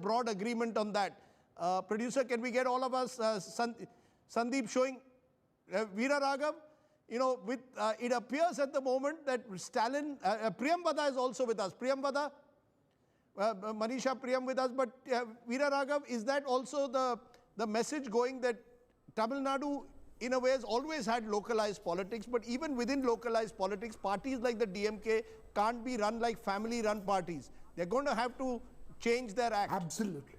broad agreement on that. Producer, can we get all of us, Sandeep showing Veeraraghav? You know, it appears at the moment that Stalin, Priyam Vada is also with us. Priyam Vada, Manisha Priyam with us, but Veeraraghav, is that also the message going that Tamil Nadu in a way has always had localized politics, but even within localized politics, parties like the DMK can't be run like family-run parties. They're going to have to change their act. Absolutely.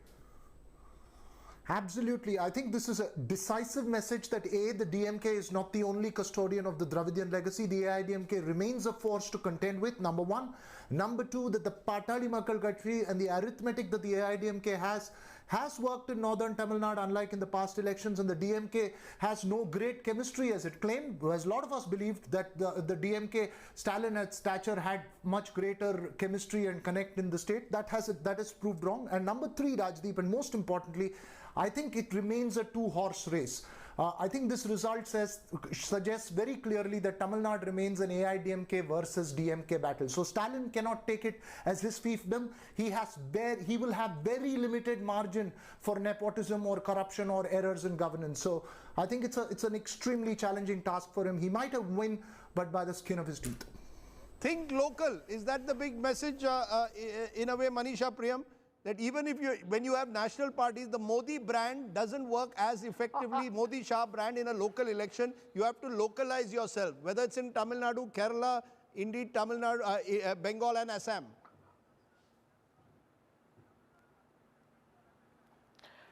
Absolutely. I think this is a decisive message that A, the DMK is not the only custodian of the Dravidian legacy. The AIADMK remains a force to contend with, number one. Number two, that the Patali Makkal Katri and the arithmetic that the AIADMK has worked in northern Tamil Nadu, unlike in the past elections, and the DMK has no great chemistry as it claimed, whereas a lot of us believed that the DMK, Stalin at stature, had much greater chemistry and connect in the state. That has proved wrong. And number three, Rajdeep, and most importantly, I think it remains a two-horse race. I think this result suggests very clearly that Tamil Nadu remains an AIADMK versus DMK battle. So Stalin cannot take it as his fiefdom. He will have very limited margin for nepotism or corruption or errors in governance. So I think it's an extremely challenging task for him. He might have won, but by the skin of his teeth. Think local. Is that the big message in a way, Manisha Priyam? That even if when you have national parties, the Modi brand doesn't work as effectively, Modi Shah brand in a local election. You have to localize yourself, whether it's in Tamil Nadu, Kerala, indeed Tamil Nadu, Bengal and Assam.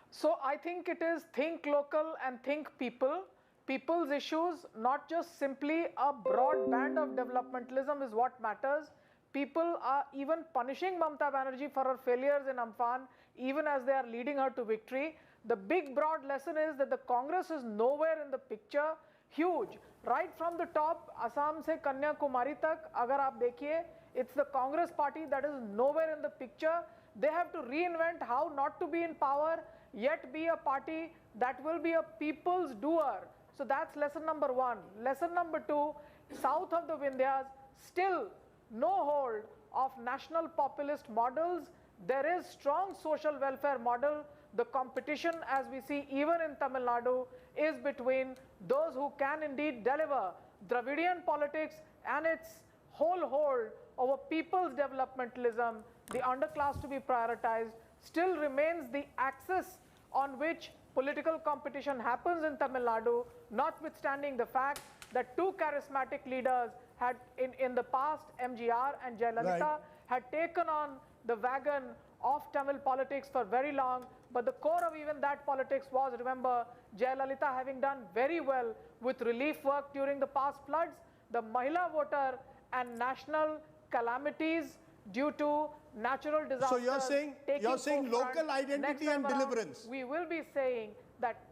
So I think it is think local and think people. People's issues, not just simply a broad band of developmentalism is what matters. People are even punishing Mamata Banerjee for her failures in Amphan, even as they are leading her to victory. The big broad lesson is that the Congress is nowhere in the picture. Huge. Right from the top, Assam se Kanyakumari tak, agar aap dekhiye, it's the Congress party that is nowhere in the picture. They have to reinvent how not to be in power, yet be a party that will be a people's doer. So that's lesson number one. Lesson number two, south of the Vindhyas, still no hold of national populist models. There is strong social welfare model. The competition, as we see even in Tamil Nadu, is between those who can indeed deliver Dravidian politics and its whole hold over people's developmentalism, the underclass to be prioritized, still remains the axis on which political competition happens in Tamil Nadu, notwithstanding the fact that two charismatic leaders had in the past, MGR and Jayalalitha, had taken on the wagon of Tamil politics for very long, but the core of even that politics was, remember, Jayalalitha having done very well with relief work during the past floods, the Mahila voter and national calamities due to natural disasters. So you're saying local identity and deliverance. We will be saying that.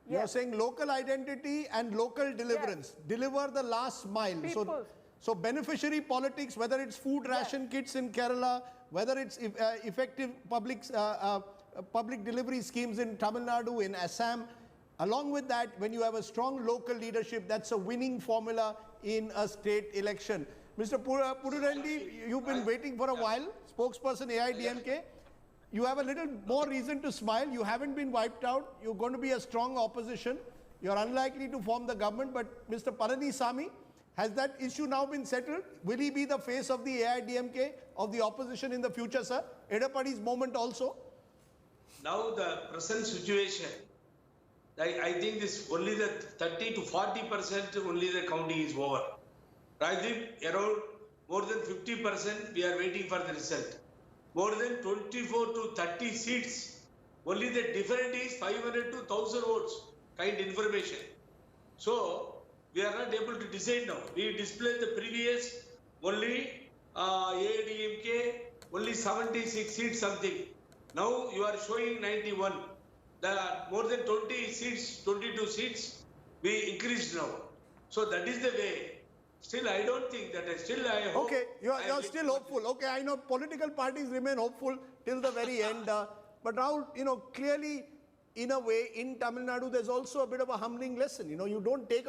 Yes. You're saying local identity and local deliverance. Yes. Deliver the last mile. So beneficiary politics, whether it's food ration kits in Kerala, whether it's effective public delivery schemes in Tamil Nadu, in Assam. Along with that, when you have a strong local leadership, that's a winning formula in a state election. Mr. Pugazhendi, you've been waiting for a while, spokesperson AIADMK. You have a little more reason to smile. You haven't been wiped out. You're going to be a strong opposition. You're unlikely to form the government, but Mr. Palanisamy, has that issue now been settled? Will he be the face of the AIADMK, of the opposition in the future, sir? Edapadi's moment also? Now the present situation, I think this only the 30 to 40% only the counting is over. Rajdeep, around more than 50% we are waiting for the result. More than 24 to 30 seats. Only the difference is 500 to 1000 votes kind information. So we are not able to decide now. We displayed the previous only AIADMK only 76 seats something. Now you are showing 91. The more than 20 seats, 22 seats we increased now. So that is the way. Still, I don't think that. Still, I hope. Okay, you're still hopeful. Okay, I know political parties remain hopeful till the very end. But now, clearly, in a way, in Tamil Nadu, there's also a bit of a humbling lesson. You don't take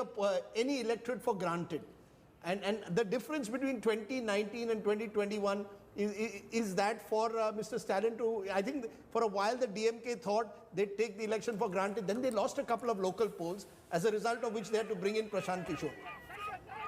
any electorate for granted. And the difference between 2019 and 2021 is that for Mr. Stalin to, I think for a while the DMK thought they'd take the election for granted. Then they lost a couple of local polls, as a result of which they had to bring in Prashant Kishore.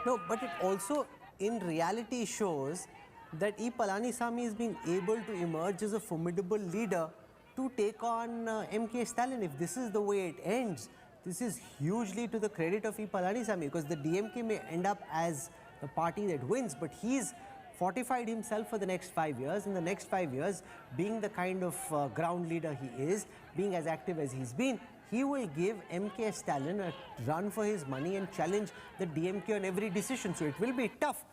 No, but it also in reality shows that E. Palanisamy has been able to emerge as a formidable leader to take on MK Stalin. If this is the way it ends, this is hugely to the credit of E. Palanisamy, because the DMK may end up as the party that wins, but he's fortified himself for the next 5 years. In the next 5 years, being the kind of ground leader he is, being as active as he's been, he will give MK Stalin a run for his money and challenge the DMK on every decision. So it will be tough